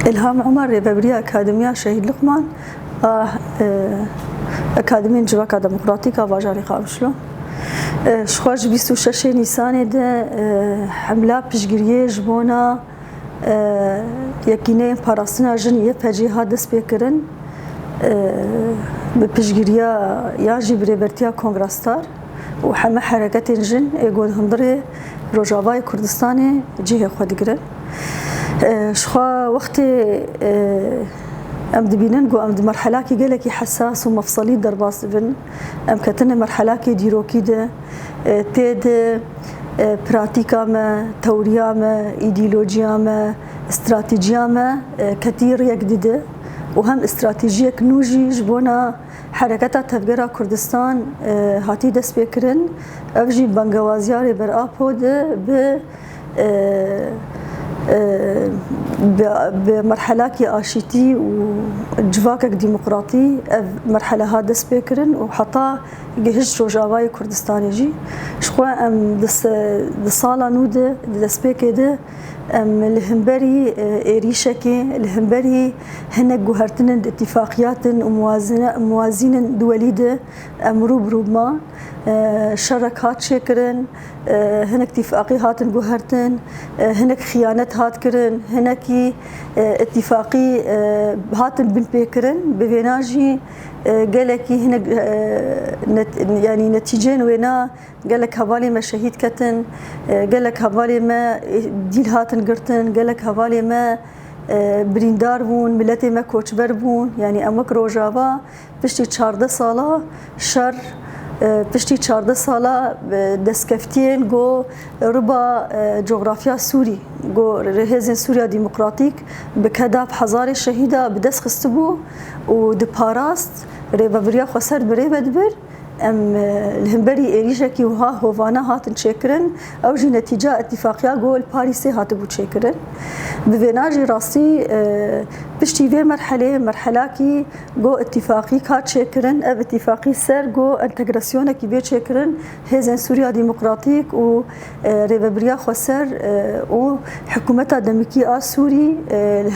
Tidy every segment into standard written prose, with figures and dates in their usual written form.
إلهام عمر ريبابريا أكاديمية شهيد لقمان أكاديمية جواكا ديمقراطيكا باجاري قابشلو شخواج 26 نیسان ده حمله پیشگیری جبونا یکینه پاراستنا جن یه پجی ها دست بکرن به پیشگیری یا جبرتیا کنگرستار و همه حرکت جن اگود هندره روجاوای کردستان جهه خود گرن شخوا وقت ام دبینن گو ام مرحله کی گله کی حساس و مفصلی در باس بن ام کتن مرحله کی دیروکی ده تید پراتیکا ما توریا ما ایدئولوژیا ما استراتیجیا ما کثیر یک دیده و هم استراتیژی کنوجی جبونا حرکت تفجر کردستان هاتی دست بکرن افجی بنگوازیار بر آپود به بمرحلة كي آشيتي وجواكك ديمقراطي مرحلة هذا دست بكرن وحطا جهش روجاواي كردستان يجي شخوا ام دس صالة نودة دست بكده ام الهمبري إيريشكي الهمبري هناك جوهرتن اتفاقيات وموازين دوليدة ام روب ما شركات شكرن هناك اتفاقي هاتن جوهرتن هناك خيانات هات كرن هناك اتفاقي هاتن بن بيكرن بفيناجي قالك هناك يعني نتيجين وينا قالك هوالي ما شهيد كتن قالك هوالي ما ديل هاتن قرتن قالك هوالي ما بريندار بون ملتي ما كوتشبر بون يعني امك روجاوا بشتي 14 ساله شر پشتی 14 ساله دستکفتین گو ربا جغرافیا سوری گو رهزن سوریا ديمقراطيك بكداب هزار شهيده بدست خستبو و دپاراست ريبابريا خسر بريبه دبر ام الهمبري إيريشكي وها هوفانا هاتن شكرن او جي نتيجه اتفاقيا جول باريسي هاتبو شكرن بفيناجي راسي بشتي في مرحله كي جو اتفاقي كات شكرن اب اتفاقي سر جو انتجراسيون كي بيت شكرن هزن سوريا ديمقراطيك و ريبابريا خسر و حكومتها دمكي سوري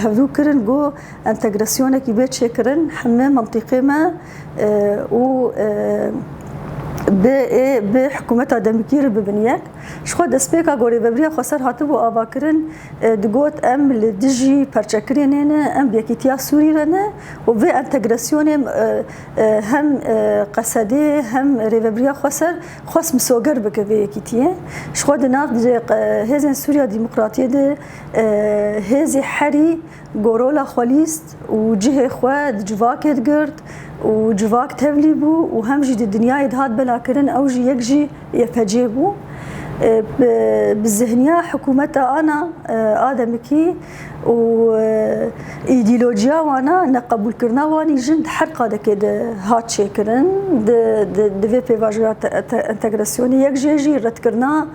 هذو كرن جو انتجراسيون كي بيت شكرن حمام منطقه ما و بحكومتها دمكير ببنيات شخو دسبيكا غوري ببريا خسر هاتبو آواكرن دقوت ام لدجي پرچكرين ام بيكيتيا سوري رنا وفي انتجراسيون هم قصدي هم ريبابريا خسر خاص مسوغر بك في كيتيه شخو دناف هزن سوريا ديمقراطيه ده هزي حري غورولا خوليست وجهه خواد جواك دقرت وجواك تبليبو وهم جي الدنيا يدهاد بلاكرن او جي يكجي يفجيبو بالذهنية حكومتها أنا آدمكي و إيديولوجيا وانا نقبل كرنا واني جند حرقة كده هات شكرن د في بيفاجرات انتجراسيوني يجي رد كرنا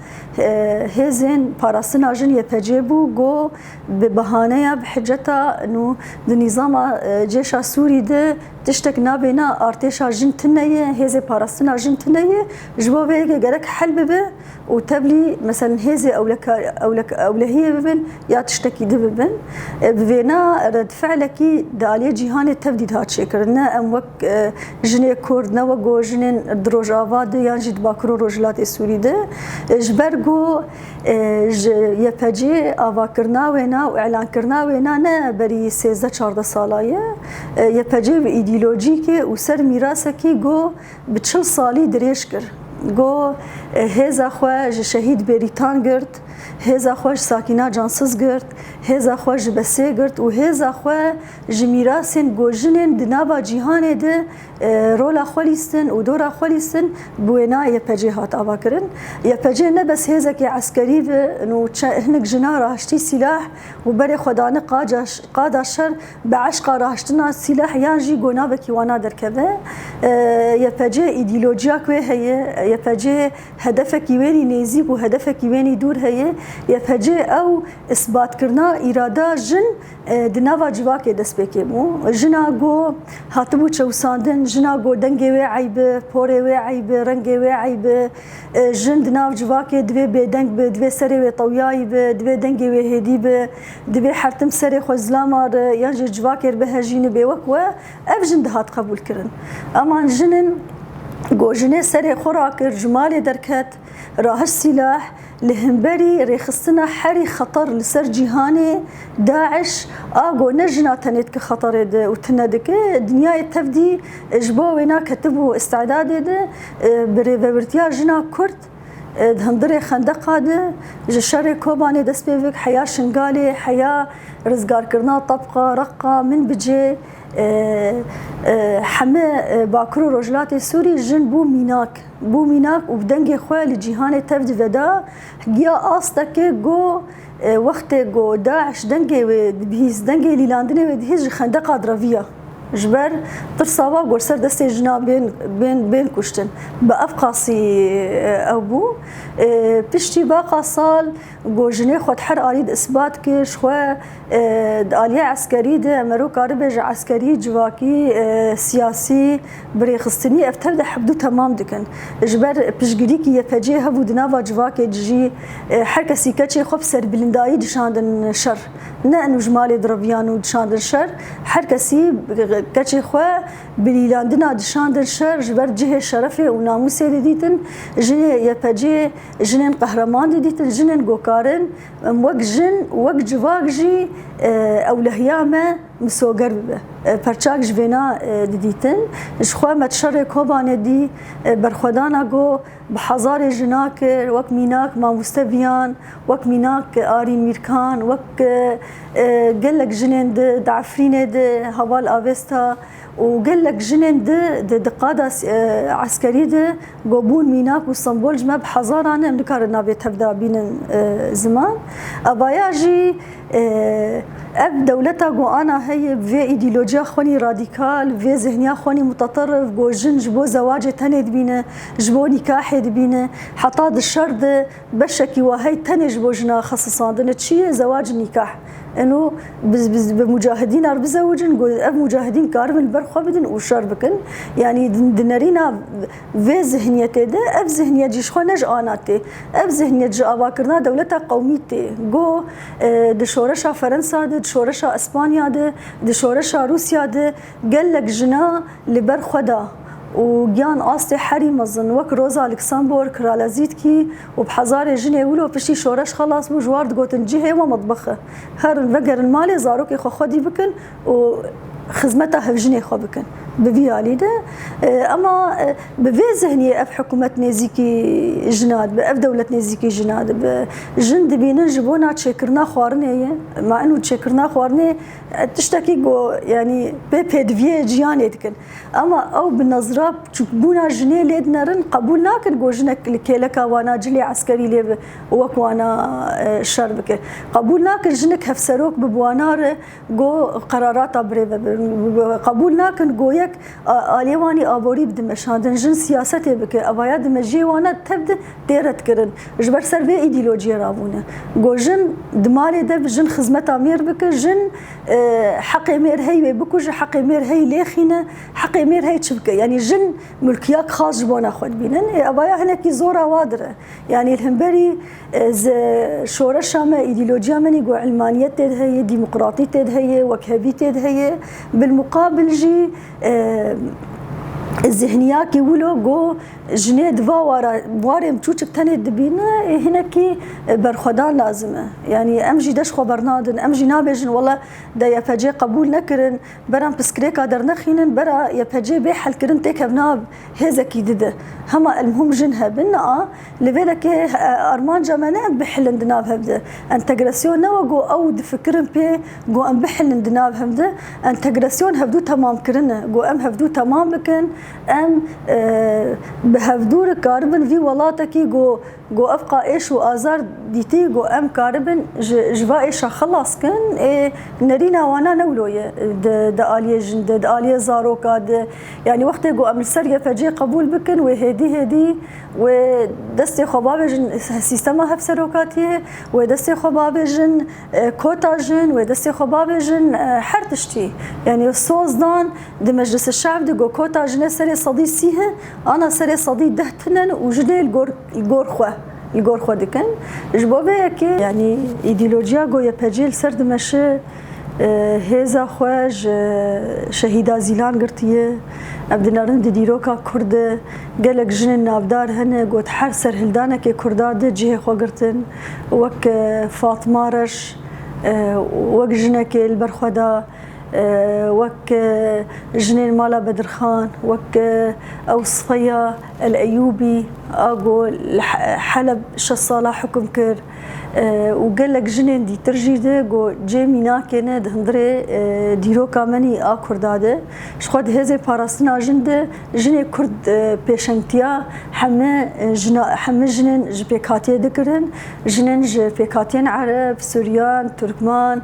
هزين باراسنا جن يتجيبو جو ببهانة بحجتها إنه النظام جيش السوري ده تشتك نابنا ارتشا جن تنية هزي باراسنا جن تنية جوابه جالك حل به وتبلي مثلا هزي أو هي ببن يا تشتكي دببن بفينا رد فعلك دالية جهان تبديد هات شكرنا أم وك جنة كرد نوجو جنة دروج آباد ينجد باكرو رجلات السوري ده جبرجو يبجي آواكرنا وينا وإعلان كرنا وينا نا بري 13-14 سالاية يبجي بإيديولوجيكي وسر ميراثكي جو بتشل صالي دريشكر جو هزا خواج شهيد بريطان قرت هزا خواج ساكنة جانسز قرت هزا خواج بسي قرت وهزا خواج جميراسن جوجنن دنابا جيهان ده رولا خوليستن ودورا خوليستن بوينا يبجي هات آواكرن يبجي نبس هزا كي عسكري انو هنك جنا راهشتي سلاح وبري خدانه قادا شر بعشق راهشتنا سلاح يانجي جونابكي وانا دركبه يبجي ايديولوجيا كوي هي يبجي هدفك ويني نيزيك وهدفك ويني دور هي يفهجي أو إثبات كرنا إرادة جن دنافا جواك دست بكيمو جنا جو هاتبو تشوساندن جنا جو دنجي وي عيب بوري وي عيب رنجي وي عيب جن دناف جواك دوي بدنج دوي سري وي طوياي دوي دنجي وي هدي دوي حرتم سري خزلامار ينجي جواك بهجين بوكوا أفجن دهات قبول كرن أما جنن جو جني سري خوراك جمالي دركت راهش سلاح لهمبري ريخصنا حري خطر لسر جهاني داعش اغو نجنا تنيت كخطر وتندك دنيا تفدي جبوينا كتبوا استعداد بريفرتيا جنا كرد هندري خندق هذا جشري كوباني دس بيفك حياه شنقالي حياه رزقار كرنا طبقه رقه من بجي حما باكرو رجلات سوري جن بو ميناك وبدنجي خويا لجيهان تفد فدا جيا أصدك جو وقت جو داعش دنجي بهيز دنجي ليلاندني ودهيز خندق درافيا جبر ترصوا قرصر دستي جنا بين كشتن بأفقاسي أبو بشتي باقا صال جو جني خد حر أريد إثبات كش خوا آلية عسكري ده مرو كاربج عسكري جواكي سياسي بريخستني افتبدا حبدو تمام دكن جبر بشجريكي يفجي هبو دنافا جواكي جي حر كسي كتشي خب سر بلنداي دشاندن شر نأنو جمالي دربيانو دشاندن شر حر كسي كتشي خوا بليلاندنا دشاندن شر جبر جهه شرفي وناموسي ديتن جي يفجي جنين قهرمان ديتن جنين جوكارن وق جن وق جواك جي أولهيامة مسوقر به پرچاک جوینا دیدن جخوا متشر کوبان دی برخدانا جو بحزار جناک وک میناک ما مستویان وک میناک آری میرکان وک گلک جنند دعفرین ده حوال آوستا وقال جنين د قاده عسكري ده قبول ميناك واسطنبول جمع بحزارنا منكار النابي تبدا بين زمان اباياجي اب دولتها جو انا هي في ايديولوجيا خوني راديكال في ذهنيه خوني متطرف جو جن جبو زواج تند بينه جبو نكاح بينه حطاد الشرد بشكي وهي تنج بوجنا خصصان دنتشي زواج نكاح انه بمجاهدين ار بزوجن قول مجاهدين كاربن برخو بدن وشر بكن يعني دنرينا في ذهنيته ده اف ذهنيه جيش خو نج اناتي اف ذهنيه جا باكرنا دولتها قوميتي جو د شورشا فرنسا د شورشا اسبانيا د شورشا روسيا د قال لك جنا لبرخدا وجان أصلي حري مزن وك روزا ألكسندر كرالازيتكي وبحزار جنيه ولو بشي شورش خلاص بجوارد قوتن جهة ومطبخه هر الفقر المالي زاروكي خو خدي بكن وخدمتها في جنيه خو بكن بفيالي ده اما بفي ذهنيه اف حكومه نزيكي جناد باف دوله نزيكي جناد بجند بين جبونا تشكرنا خوارنيه مع انه تشكرنا خوارنيه تشتكي جو يعني بيدفي جياني دكن اما او بالنظره تشبونا جنيه ليدنرن قبول ناكن جو جنك كيلكا وانا جلي عسكري لي وكوانا شربك قبول ناكن جنك هفسروك ببوانار جو قرارات بريفه قبول ناكن جو آلیوانی آبوری بدم شاندن جن سیاستی بکه آباید مجیوانا تبد دیرت کردن جبر سر به ایدئولوژی راونه گو جن دماری دب جن خدمت امیر بکه جن حق امیر هی بکوج حق امیر هی لیخینه حق امیر هی چبکه يعني جن ملکیات خاص جبونا خود بینن آبایا هنکی زورا وادره يعني الهمبري شورش هم ایدئولوژی منی گو علمانیت تد هي ديمقراطية تد هي وكهبي تد هي بالمقابل جي الذهنية كي ولو جو جنيد فوارا بوارم تشوتك تاني دبينا هنا كي برخدان لازمه يعني امجي دش خبرنادن امجي نابجن والله دا يفجي قبول نكرن برام بسكريكا در نخينن برا يفجي بحل كرن تك بناب هذا كي دده هما المهم جنها بنا لذلك ارمان جمانه بحل ندناب هبده انتجراسيون نو جو او دفكرن بي جو ام بحل ندناب هبده انتجراسيون هبدو تمام كرنه جو ام هبدو تمام بكن ام بهفدور كاربن في ولاتكي جو جو أبقى إيش وآزار ديتي جو أم كاربن جوا إيش خلاص كن نرينا وانا نولوية دا آلية جند دا آلية زاروكا يعني وقت جو أم السرية فجي قبول بكن وهدي ودستي خبابجن سيستما هفسروكاتيه ودستي خبابجن كوتاجن ودستي خبابجن حرتشتي يعني صوزدان دي مجلس الشعب دي جو كوتاجن سري صدي سيه أنا سري صدي دهتنن وجني الجور خو دكن جبوبه كي يعني ايديولوجيا جو يبجيل سرد مشه هزا خواج شهيدا زيلان قرتيه ابدنارن ديروكا كرد قالك جن نافدار هنا قوت حر سر هلدانا كي كرداد جهه خو قرتن وك فاطمه رش وك جنك البرخدا وك جنين مالا بدر خان وك أو صفية الأيوبي أقو حلب شصالة حكم كر وقال لك جنين دي ترجيده جو جيمينا كنا دهندري ديرو كامني كرداده شخد هذه باراستنا جنده جني كرد بيشنتيا حمه جنين جبيكاتيه ذكرن جنين جبيكاتين عرب سوريان تركمان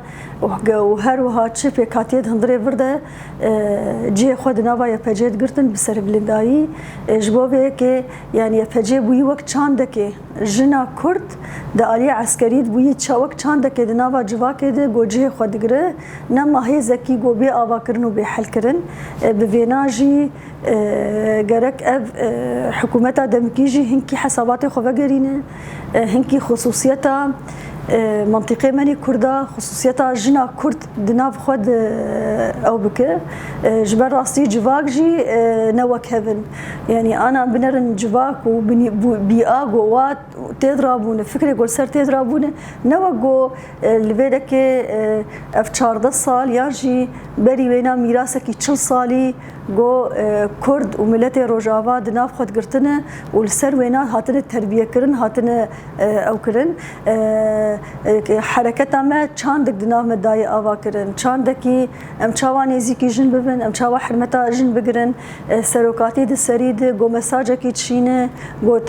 وهر وهاتش بيكاتيه دهندري برده جي خد نابا يبجيت قرتن بسر بلنداي جبوبه كي يعني يبجي بوي وقت شاندكي جنا كرد دا آلية عسكرية بوي تشاوك چاندك د ناوا جواکه د گوجه خودگره نما هي زکی گو بی آوا کرن و بی حل کرن بویناجی گرک اف حکومت دمکیجی هنکی حسابات خو وگرینه هنکی خصوصیتا منطقه منی کردا خصوصیتا جنا کرد دناف خود او بکه جبر راستی جواک جی نوک هفن يعني انا بنرن جواك وبيئه وات تضربون فكره قول سر تضربون نوقو لبيدك اف 14 سال ياجي بري وينا ميراثك 40 سالي جو كرد وملت روجافا دناف خود قرتنا والسر وينا هاتنا التربيه كرن هاتنا او كرن حركتها ما چاندك دناف مداي اوا كرن چاندكي ام چاواني زيكي جن ببن ام چاوا حرمتا جن بگرن سروكاتي د سريد جو مساجكي تشينه جو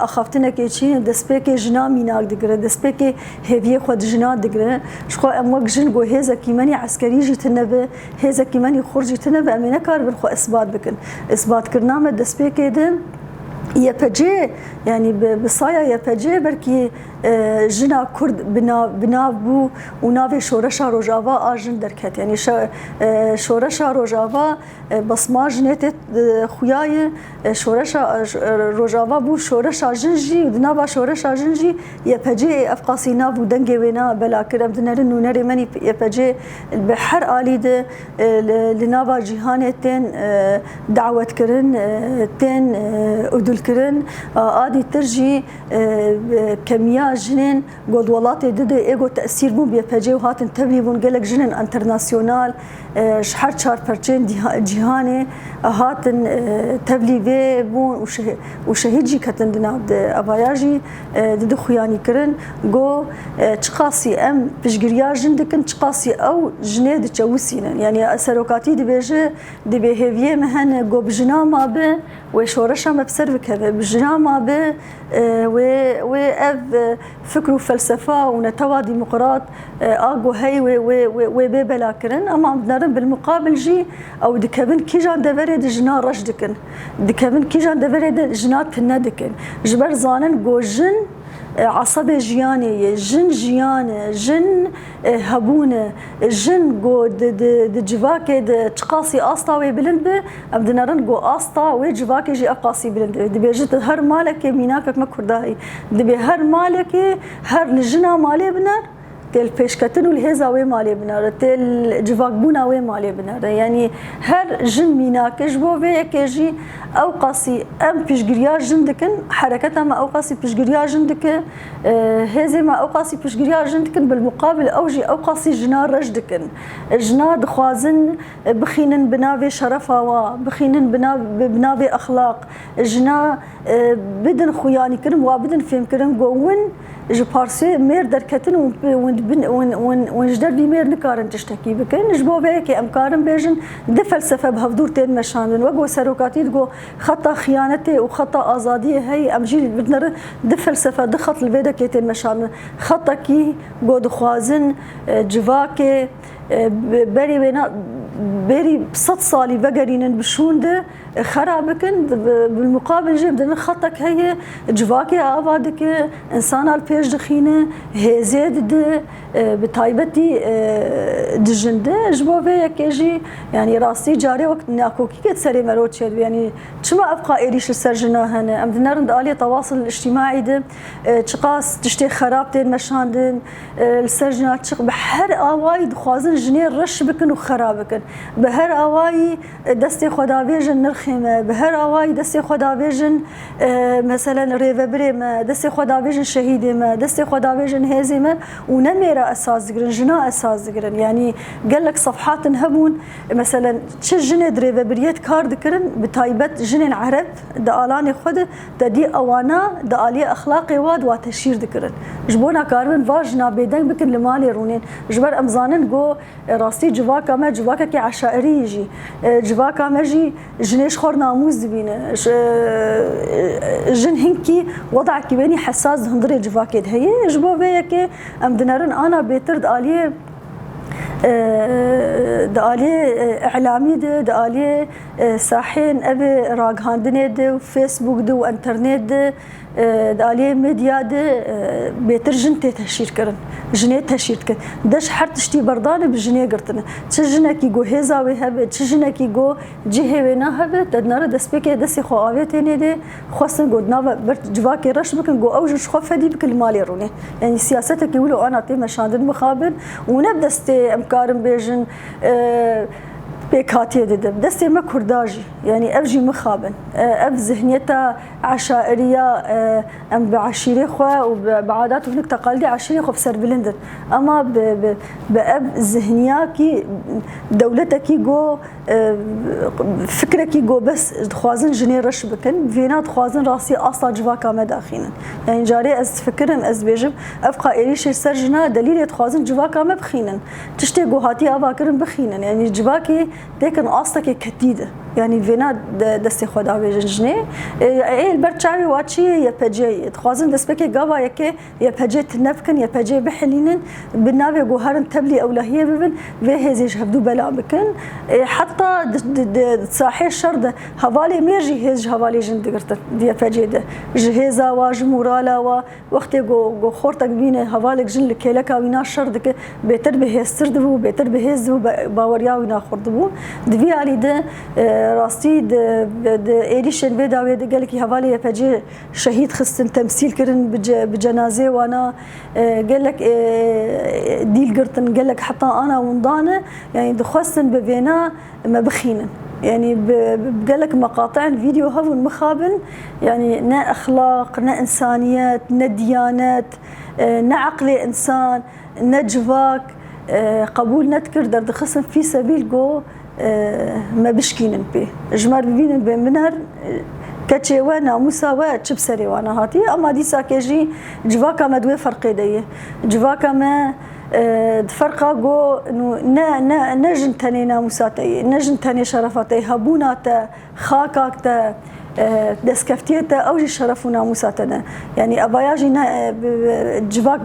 اخفتنا كي تشينه دسبيكي جنا ميناك دگره دسبيكي هيفيه خود جنا دگره شخو ام وك جن جو هيزا كيماني عسكري جتنبه هيزا كيماني خرج جتنبه امينه كار خو اثبات بكن اثبات كرنامه دسبي كيدم يبجي يعني بصايا يبجي بركي جنا كرد بنابو ونافي شورشا روجافا اجن دركت يعني شورشا روجافا بصما جنيت خوياي شورشا روجافا بو شورشا جنجي ودنابا شورشا جنجي يبجي افقاسي نافو دنگي وينا بلا كرم دنرن نونري مني يبجي بحر اليد لنافا جهانتين دعوه كرن تين ادل كرن ادي ترجي كمية جنين قد ولاتي دده ايغو تأثير بون بيبجي وهاتن تبلي بون قالك جنين انترناسيونال شحر شار برچين جهاني هاتن تبلي في بون وشهيدجي كتن دناب اباياجي دده خوياني كرن قو تشقاسي ام بشقريا جندكن تشقاسي او جنيد تشوسينن يعني سروكاتي دي بيجي دي بيهيفيه مهن قو بجنا ما به وشورشا ما بسرفك بجنا ما به و اف فكر وفلسفه ونتوا ديمقراط اغو هي و بلا كرن اما بنرن بالمقابل جي او دكبن كيجان دبرد جنا رشدكن دكبن كيجان دبرد جنا تندكن جبر زانن جوجن عصب جياني جن جيانه جن هبونه جن جو د جواكي د تقاسي اسطا وبلند ابدنرن جو اسطا وجواكي جي اقاسي بلند دبيجت هر مالك ميناكك ما كرداي دبي هر مالك هر لجنا مالي بنر تل پیشکتن والهزا وی مالی بناره تل جواک بونا وی مالی بناره يعني هر جن میناکش بو وی کجی او قاسی ام پیشگریا جن دکن حرکت ما او قاسی پیشگریا جن دکه هزا ما او قاسی پیشگریا جن دکن بالمقابل اوجي او قاسی جنا رج دکن جنا دخوازن بخینن بناوی شرفا و بخینن بناوی اخلاق جنا بدن خویانی کرن و بدن فهم کرن گوون جو بارسي مير دركتن وند ونجدر بيمير نكارن تشتكي بكن جبو بيك امكارن بيجن ده فلسفه بهفدور تين مشان وقو سروكاتي تقو خطا خيانتي وخطا ازاديه هي امجي بدنا ده فلسفه ده خط البيدك تين مشان خطا كي قو دخوازن جواكي بري بينا بري بصد صالي بقرين بشون ده خرابكن بالمقابل جيب خطك هي جواكي آبادك إنسان البيج دخينه هزيد ده بتايبتي دجنده جبوا بيا كيجي يعني راسي جاري وقت ناكو كي تسري مروت شد يعني شما ابقى ايريش السرجنا هنا ام دنرند الي التواصل الاجتماعي ده تشقاس تشتي خرابتين مشاندن السرجنا تشق بحر اواي دخوازن جنير رش بكن وخرابكن بهر اواي دستي خدا بيجن نرخمه بهر اواي دستي خدا بيجن مثلا ريفبري ما دستي خدا بيجن شهيده ما دستي خدا بيجن هزيمه ونمر اساس ذكرن جنا اساس ذكرن يعني قال لك صفحات نهبون مثلا تشجن دريفبريات كار ذكرن بتايبت جن عرب دالاني خد تدي اوانا دالي اخلاقي واد وتشير ذكرن جبونا كاربن فاجنا بيدن بكن لمالي رونين جبر امزانن جو راسي جواكا ما جواكا كي عشائري يجي جواكا ماجي جنيش خور ناموس دبينه جن هنكي وضع كيباني حساس هندري جواكي هي جبو بيك ام دنرن انا بيترد اليه دالي اعلامي دالي ساحين ابي راغهاندنه وفيسبوك دو وانترنت دالي ميديا بيترجن تشير كرن جنيه تشير كرن داش حرت تشتي بردان بجنيه قرتنا تشجنا كي جو هيزا وهب تشجنا كي جو جهه وينا هب تدنار دسبك دسي خو اويتني دي خصن قدنا برت جواكي رش بكن جو اوج خف دي بكل مالي روني يعني سياستك يقولوا انا تي مشاند المخابر ونبدا استي امكارم بيجن بيكاتي ددم دستي ما كرداجي يعني افجي مخابن اف ذهنيتها عشائريه ام بعشيره خو وبعادات وهناك تقاليد عشيره خو بسر بلندن اما باب ذهنيه كي دولتك جو فكرك جو بس خوازن جني رش بكن فينات خوازن راسي اصلا جواكا ما داخلين يعني جاري از فكرم از بيجم افقا ايريش سرجنا دليل خوازن جواكا ما بخينن تشتي جو هاتي اباكرن بخينن يعني جواكي لكن اصلك كتيده يعني فينا دستي خدا بيجنجني اي البرچاوي واتشي يا بجي تخوازن دسبكي غابا يكي يا بجي تنفكن يا بجي بحلينن بالنابي جوهرن تبلي اولهيه ببن فيهزيج هبدو بلا بكن حتى صاحي الشرد حوالي ميرجي هيج حوالي جندقرت دي بجي ده جهيزا واجمورالا وقت جو خورتك بين حوالي جن لكيلكا وينا شردك بيتر بهستردبو بيتر بهزو باوريا وينا خردبو دبي علي ده راستي د ايديشن بيداوي د قال لك حوالي فجي شهيد خصن تمثيل كرن بجنازه وانا قال لك ديل قرتن قال لك حتى انا ونضانه يعني دخصن بفينا ما بخينا يعني قال لك مقاطع الفيديو هو المخابن يعني نا اخلاق نا انسانيات نا ديانات نا عقل انسان نا جواك قبول نذكر درد خصن في سبيل جو ما بشكين بي جمار ببين بمنهر كتشي وانا مساواة تشبسري وانا هاتي اما دي ساكيجي جواكا ما دوي فرقي ديه جواكا ما فرقه جو انه نجن تاني ناموساتي نجن تاني شرفاتي هبوناتا خاكاكتا دسكفتيتا اوجي شرف وناموساتنا يعني اباياجي جواك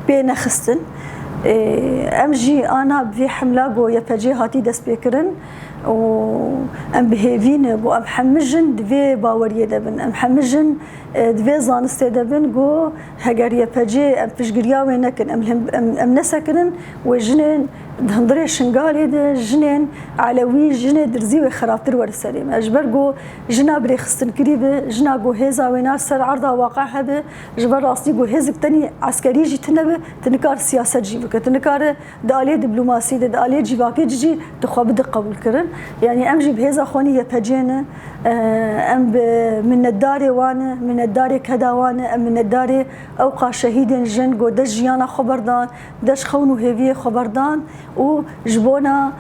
بين خستن امجي انا بفي حمله جو يفجي هاتي دس بيكرن و ام بهيفين جو ام حمجن دفي باوريه دبن ام حمجن دفي زانستي دبن جو هجر يفجي ام فشغريا وينكن ام نسكن وجنين دهندري شنغالي ده جنين علوي جنين درزي وخرافر ورسليم اجبر جو جنا بري خصن كريبه جنا جو هيزا ويناس سر عرضه واقعها به جبر راسي جو هيزك تاني عسكري جي تنبه تنكار سياسه جيبك تنكار دالي دبلوماسي ده دالي جيباكي جي تخو بد قبول كرن يعني امجي بهيزا خوني يفجينا ام من الدار وانا من الدار كذا وانا ام من الدار اوقع شهيد جن جو دجيانا خبردان دش خونو هيفي خبردان وجبونا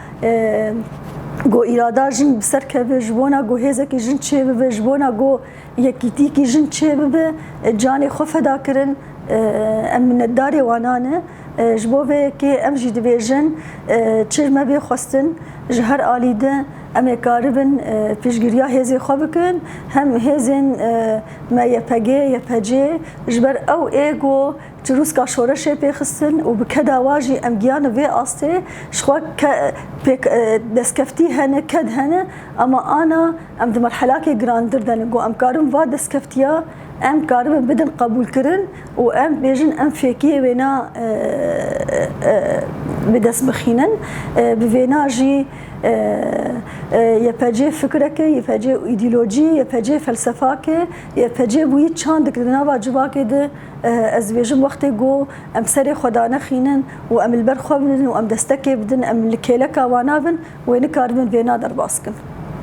جو إرادا جن بسركبه جبونا جو هزكي جن تشيبه جبونا جو يكيتيكي جن تشيبه جاني خفدا كرن ام من الداري وانانه جبوه که ام جی دویژن چشمه بی خواستن جهر آلیده ام کاربن پیشگیریا هزی خواب کن هم هزین ما یپجه جبر او ایگو جروس کا شورش پیخستن و بکدا واجی ام گیان و آسته شخوا دستکفتی هنه کد هنه اما آنا ام د مرحله که گراندر دن گو ام کارم و دستکفتیا ام کارم بدن قبول کرن و ام بیجن ام فیکی وینا بدست بخینن بوینا جی یپجه فکره که یپجه ایدئولوژی یپجه فلسفه که یپجه بوی چند دکترنا واجبا که ده از بیجم وقتی گو ام سر خدا نخینن و ام البر خوابن و ام دستکی بدن ام لکیله کوانا بن و این کاربن وینا در باسکن